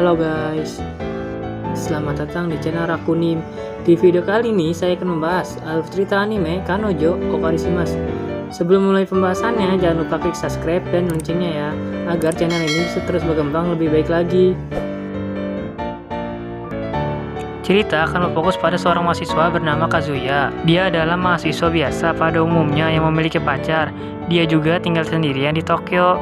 Halo guys, selamat datang di channel Rakunim. Di video kali ini saya akan membahas alur cerita anime Kanojo Okarishimasu. Sebelum mulai pembahasannya, jangan lupa klik subscribe dan loncengnya ya, agar channel ini bisa terus berkembang lebih baik lagi. Cerita akan berfokus pada seorang mahasiswa bernama Kazuya. Dia adalah mahasiswa biasa pada umumnya yang memiliki pacar. Dia juga tinggal sendirian di Tokyo.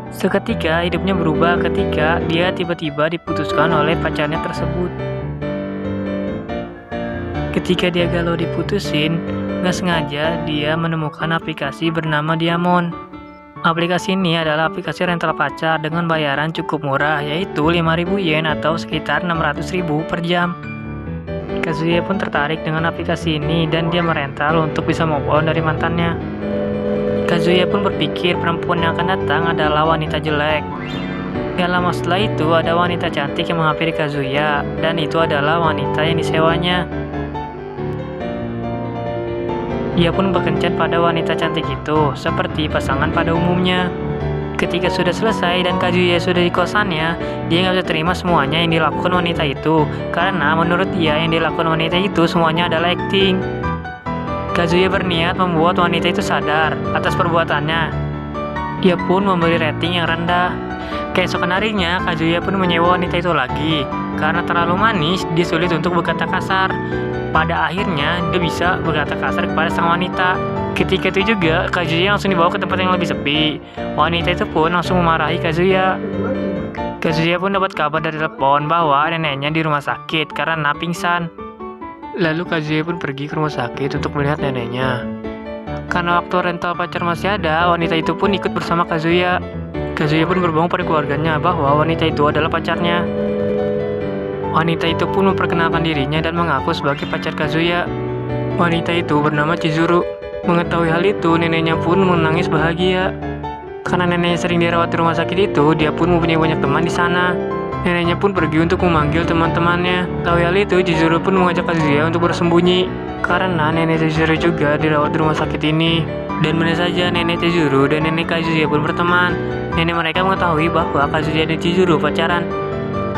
Seketika hidupnya berubah ketika dia tiba-tiba diputuskan oleh pacarnya tersebut. Ketika dia galau diputusin, nggak sengaja dia menemukan aplikasi bernama Diamond. Aplikasi ini adalah aplikasi rental pacar dengan bayaran cukup murah, yaitu 5.000 yen atau sekitar 600.000 per jam. Kazuya pun tertarik dengan aplikasi ini dan dia merental untuk bisa move on dari mantannya. Kazuya pun berpikir perempuan yang akan datang adalah wanita jelek. Gak lama setelah itu ada wanita cantik yang menghampiri Kazuya, dan itu adalah wanita yang disewanya. Ia pun berkencan pada wanita cantik itu, seperti pasangan pada umumnya. Ketika sudah selesai dan Kazuya sudah di kosannya, dia nggak bisa terima semuanya yang dilakukan wanita itu, karena menurut dia yang dilakukan wanita itu semuanya adalah acting. Kazuya berniat membuat wanita itu sadar atas perbuatannya. Ia pun memberi rating yang rendah. Keesokan harinya, Kazuya pun menyewa wanita itu lagi. Karena terlalu manis, dia sulit untuk berkata kasar. Pada akhirnya, dia bisa berkata kasar kepada sang wanita. Ketika itu juga, Kazuya langsung dibawa ke tempat yang lebih sepi. Wanita itu pun langsung memarahi Kazuya. Kazuya pun dapat kabar dari telepon bahwa neneknya di rumah sakit karena pingsan. Lalu Kazuya pun pergi ke rumah sakit untuk melihat neneknya. Karena waktu rental pacar masih ada, wanita itu pun ikut bersama Kazuya. Kazuya pun berbohong pada keluarganya bahwa wanita itu adalah pacarnya. Wanita itu pun memperkenalkan dirinya dan mengaku sebagai pacar Kazuya. Wanita itu bernama Chizuru. Mengetahui hal itu, neneknya pun menangis bahagia. Karena neneknya sering dirawat di rumah sakit itu, dia pun mempunyai banyak teman di sana. Neneknya pun pergi untuk memanggil teman-temannya. Tahu hal itu, Chizuru pun mengajak Kazuya untuk bersembunyi. Karena nenek Chizuru juga dirawat di rumah sakit ini. Dan benar saja nenek Chizuru dan nenek Kazuya pun berteman. Nenek mereka mengetahui bahwa Kazuya dan Chizuru pacaran.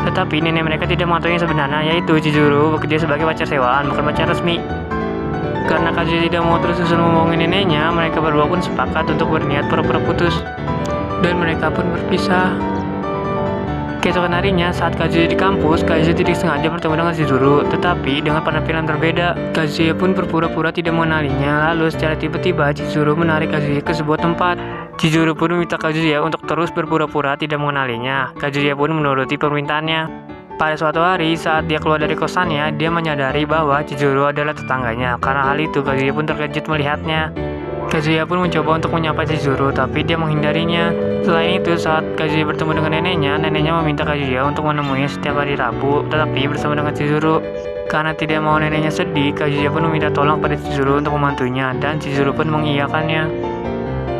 Tetapi nenek mereka tidak mengetahui yang sebenarnya, yaitu Chizuru bekerja sebagai pacar sewaan, bukan pacar resmi. Karena Kazuya tidak mau terus-terusan membohongi neneknya, mereka berdua pun sepakat untuk berniat pura-pura putus. Dan mereka pun berpisah. Keesokan harinya, saat Kazuya di kampus, Kazuya tidak sengaja bertemu dengan Chizuru, tetapi dengan penampilan berbeda. Kazuya pun berpura-pura tidak mengenalinya, lalu secara tiba-tiba Chizuru menarik Kazuya ke sebuah tempat. Chizuru pun meminta Kazuya untuk terus berpura-pura tidak mengenalinya. Kazuya pun menuruti permintaannya. Pada suatu hari, saat dia keluar dari kosannya, dia menyadari bahwa Chizuru adalah tetangganya. Karena hal itu, Kazuya pun terkejut melihatnya. Kazuya pun mencoba untuk menyapa Chizuru, tapi dia menghindarinya. Selain itu, saat Kazuya bertemu dengan neneknya meminta Kazuya untuk menemuinya setiap hari Rabu, tetapi bersama dengan Chizuru. Karena tidak mau neneknya sedih, Kazuya pun meminta tolong pada Chizuru untuk membantunya, dan Chizuru pun mengiyakannya.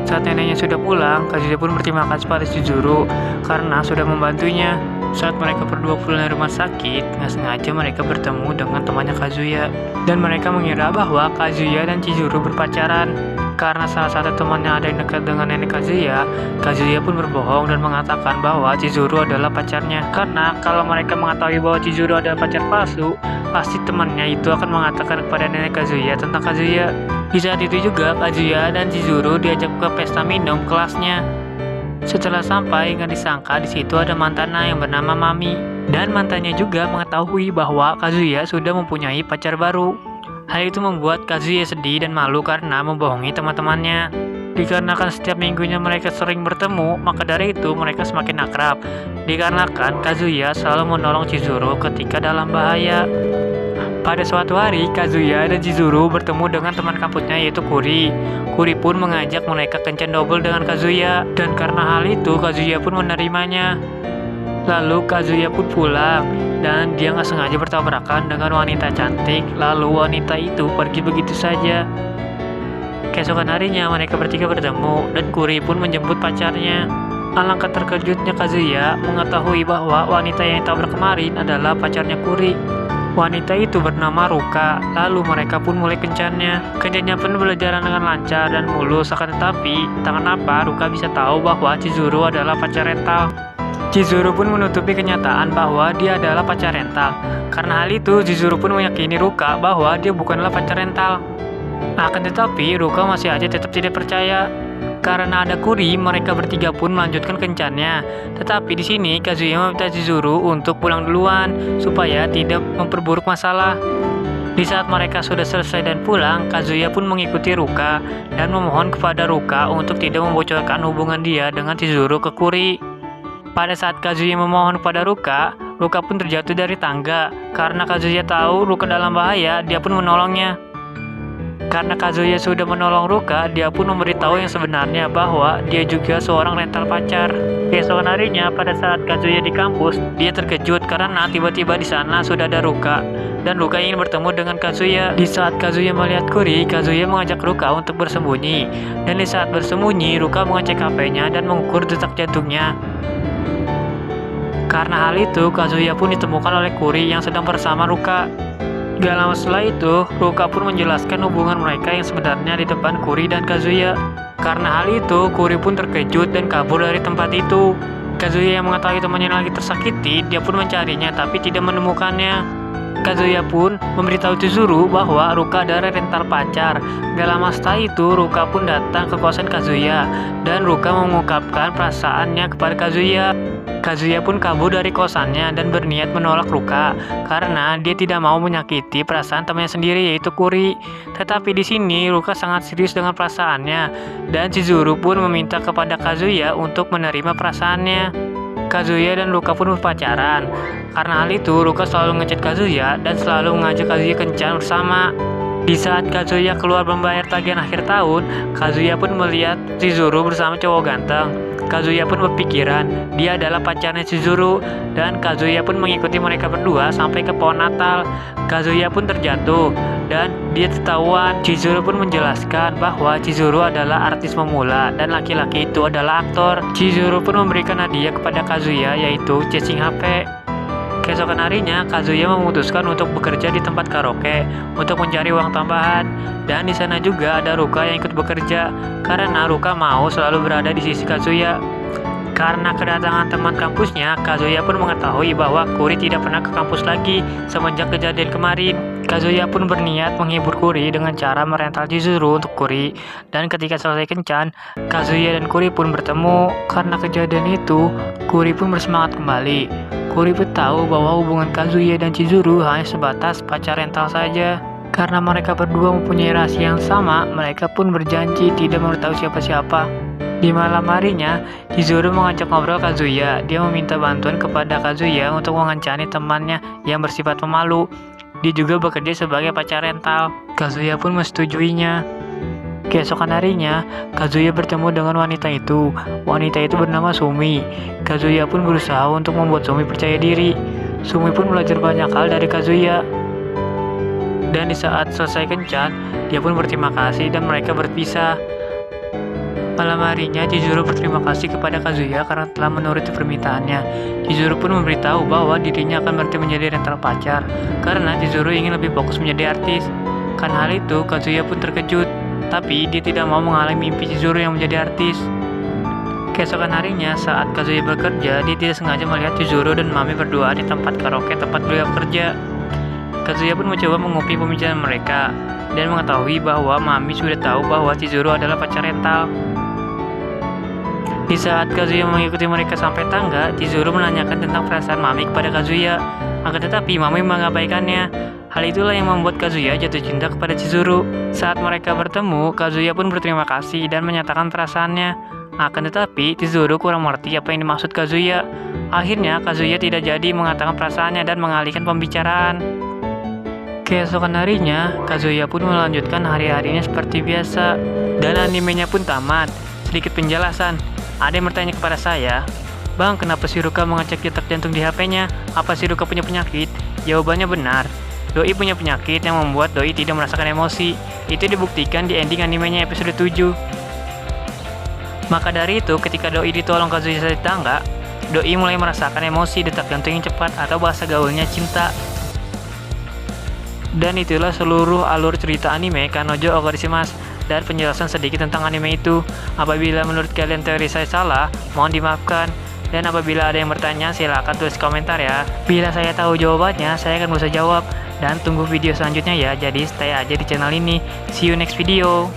Saat neneknya sudah pulang, Kazuya pun berterima kasih pada Chizuru karena sudah membantunya. Saat mereka berdua pulang dari rumah sakit, nggak sengaja mereka bertemu dengan temannya Kazuya. Dan mereka mengira bahwa Kazuya dan Chizuru berpacaran. Karena salah satu temannya ada yang dekat dengan nenek Kazuya, Kazuya pun berbohong dan mengatakan bahwa Chizuru adalah pacarnya. Karena kalau mereka mengetahui bahwa Chizuru adalah pacar palsu, pasti temannya itu akan mengatakan kepada nenek Kazuya tentang Kazuya. Di saat itu juga, Kazuya dan Chizuru diajak ke pesta minum kelasnya. Setelah sampai, nggak disangka di situ ada mantannya yang bernama Mami. Dan mantannya juga mengetahui bahwa Kazuya sudah mempunyai pacar baru. Hal itu membuat Kazuya sedih dan malu karena membohongi teman-temannya. Dikarenakan setiap minggunya mereka sering bertemu, maka dari itu mereka semakin akrab. Dikarenakan Kazuya selalu menolong Chizuru ketika dalam bahaya. Pada suatu hari, Kazuya dan Chizuru bertemu dengan teman kampusnya yaitu Kuri. Kuri pun mengajak mereka kencan double dengan Kazuya, dan karena hal itu Kazuya pun menerimanya. Lalu Kazuya pun pulang, dan dia nggak sengaja bertabrakan dengan wanita cantik. Lalu wanita itu pergi begitu saja. Keesokan harinya mereka bertiga bertemu, dan Kuri pun menjemput pacarnya. Alangkah terkejutnya Kazuya mengetahui bahwa wanita yang ditabrak kemarin adalah pacarnya Kuri. Wanita itu bernama Ruka. Lalu mereka pun mulai kencannya. Kencannya pun berjalan dengan lancar dan mulus. Akan tetapi, entah kenapa Ruka bisa tahu bahwa Chizuru adalah pacar rental. Chizuru pun menutupi kenyataan bahwa dia adalah pacar rental. Karena hal itu, Chizuru pun meyakini Ruka bahwa dia bukanlah pacar rental. Akan tetapi, Ruka masih aja tetap tidak percaya. Karena ada Kuri, mereka bertiga pun melanjutkan kencannya. Tetapi di sini Kazuya meminta Chizuru untuk pulang duluan supaya tidak memperburuk masalah. Di saat mereka sudah selesai dan pulang, Kazuya pun mengikuti Ruka dan memohon kepada Ruka untuk tidak membocorkan hubungan dia dengan Chizuru ke Kuri. Pada saat Kazuya memohon kepada Ruka, Ruka pun terjatuh dari tangga. Karena Kazuya tahu Ruka dalam bahaya, dia pun menolongnya. Karena Kazuya sudah menolong Ruka, dia pun memberitahu yang sebenarnya bahwa dia juga seorang rental pacar. Keesokan harinya, pada saat Kazuya di kampus, dia terkejut karena tiba-tiba di sana sudah ada Ruka. Dan Ruka ingin bertemu dengan Kazuya. Di saat Kazuya melihat Kuri, Kazuya mengajak Ruka untuk bersembunyi. Dan di saat bersembunyi, Ruka mengecek HP-nya dan mengukur detak jantungnya. Karena hal itu, Kazuya pun ditemukan oleh Kuri yang sedang bersama Ruka. Gak lama setelah itu, Ruka pun menjelaskan hubungan mereka yang sebenarnya di depan Kuri dan Kazuya. Karena hal itu, Kuri pun terkejut dan kabur dari tempat itu. Kazuya yang mengetahui temannya lagi tersakiti, dia pun mencarinya tapi tidak menemukannya. Kazuya pun memberitahu Chizuru bahwa Ruka adalah rental pacar. Gak lama setelah itu, Ruka pun datang ke kosan Kazuya dan Ruka mengungkapkan perasaannya kepada Kazuya. Kazuya pun kabur dari kosannya dan berniat menolak Ruka karena dia tidak mau menyakiti perasaan temannya sendiri yaitu Kuri. Tetapi di sini Ruka sangat serius dengan perasaannya dan Chizuru pun meminta kepada Kazuya untuk menerima perasaannya. Kazuya dan Ruka pun berpacaran. Karena hal itu, Ruka selalu ngechat Kazuya dan selalu mengajak Kazuya kencan bersama. Di saat Kazuya keluar membayar tagihan akhir tahun, Kazuya pun melihat Chizuru bersama cowok ganteng. Kazuya pun berpikiran dia adalah pacarnya Chizuru dan Kazuya pun mengikuti mereka berdua sampai ke pohon Natal. Kazuya pun terjatuh dan dia ketahuan. Chizuru pun menjelaskan bahwa Chizuru adalah artis pemula dan laki-laki itu adalah aktor. Chizuru pun memberikan hadiah kepada Kazuya yaitu casing HP. Keesokan harinya, Kazuya memutuskan untuk bekerja di tempat karaoke untuk mencari uang tambahan. Dan di sana juga ada Ruka yang ikut bekerja, karena Ruka mau selalu berada di sisi Kazuya. Karena kedatangan teman kampusnya, Kazuya pun mengetahui bahwa Kuri tidak pernah ke kampus lagi semenjak kejadian kemarin. Kazuya pun berniat menghibur Kuri dengan cara merental Chizuru untuk Kuri. Dan ketika selesai kencan, Kazuya dan Kuri pun bertemu. Karena kejadian itu, Kuri pun bersemangat kembali. Kuri pun tahu bahwa hubungan Kazuya dan Chizuru hanya sebatas pacar rental saja. Karena mereka berdua mempunyai rahasia yang sama, mereka pun berjanji tidak memberitahu siapa-siapa. Di malam harinya, Chizuru mengajak ngobrol Kazuya. Dia meminta bantuan kepada Kazuya untuk mengancani temannya yang bersifat pemalu. Dia juga bekerja sebagai pacar rental. Kazuya pun menyetujui-nya. Keesokan harinya, Kazuya bertemu dengan wanita itu. Wanita itu bernama Sumi. Kazuya pun berusaha untuk membuat Sumi percaya diri. Sumi pun belajar banyak hal dari Kazuya. Dan di saat selesai kencan, dia pun berterima kasih dan mereka berpisah. Malam harinya, Chizuru berterima kasih kepada Kazuya karena telah menuruti permintaannya. Chizuru pun memberitahu bahwa dirinya akan berhenti menjadi rental pacar karena Chizuru ingin lebih fokus menjadi artis. Karena hal itu, Kazuya pun terkejut. Tapi dia tidak mau mengalami mimpi Chizuru yang menjadi artis. Keesokan harinya, saat Kazuya bekerja, dia tidak sengaja melihat Chizuru dan Mami berdua di tempat karaoke tempat beliau bekerja. Kazuya pun mencoba mengopi pembicaraan mereka dan mengetahui bahwa Mami sudah tahu bahwa Chizuru adalah pacar rental. Di saat Kazuya mengikuti mereka sampai tangga, Chizuru menanyakan tentang perasaan Mami kepada Kazuya. Akan tetapi Mami mengabaikannya. Hal itulah yang membuat Kazuya jatuh cinta kepada Chizuru. Saat mereka bertemu, Kazuya pun berterima kasih dan menyatakan perasaannya. Akan tetapi, Chizuru kurang mengerti apa yang dimaksud Kazuya. Akhirnya, Kazuya tidak jadi mengatakan perasaannya dan mengalihkan pembicaraan. Keesokan harinya, Kazuya pun melanjutkan hari-harinya seperti biasa. Dan animenya pun tamat. Sedikit penjelasan. Ada yang bertanya kepada saya, "Bang, kenapa si Ruka mengecek detak jantung di HP-nya? Apa si Ruka punya penyakit?" Jawabannya benar. Doi punya penyakit yang membuat Doi tidak merasakan emosi. Itu dibuktikan di ending animenya episode 7. Maka dari itu, ketika Doi ditolong Kazuya dari tangga, Doi mulai merasakan emosi detak jantung yang cepat atau bahasa gaulnya cinta. Dan itulah seluruh alur cerita anime Kanojo Ogarishimasu dan penjelasan sedikit tentang anime itu. Apabila menurut kalian teori saya salah, mohon dimaafkan. Dan apabila ada yang bertanya, silahkan tulis komentar ya. Bila saya tahu jawabannya, saya akan berusaha jawab. Dan tunggu video selanjutnya ya, jadi stay aja di channel ini. See you next video.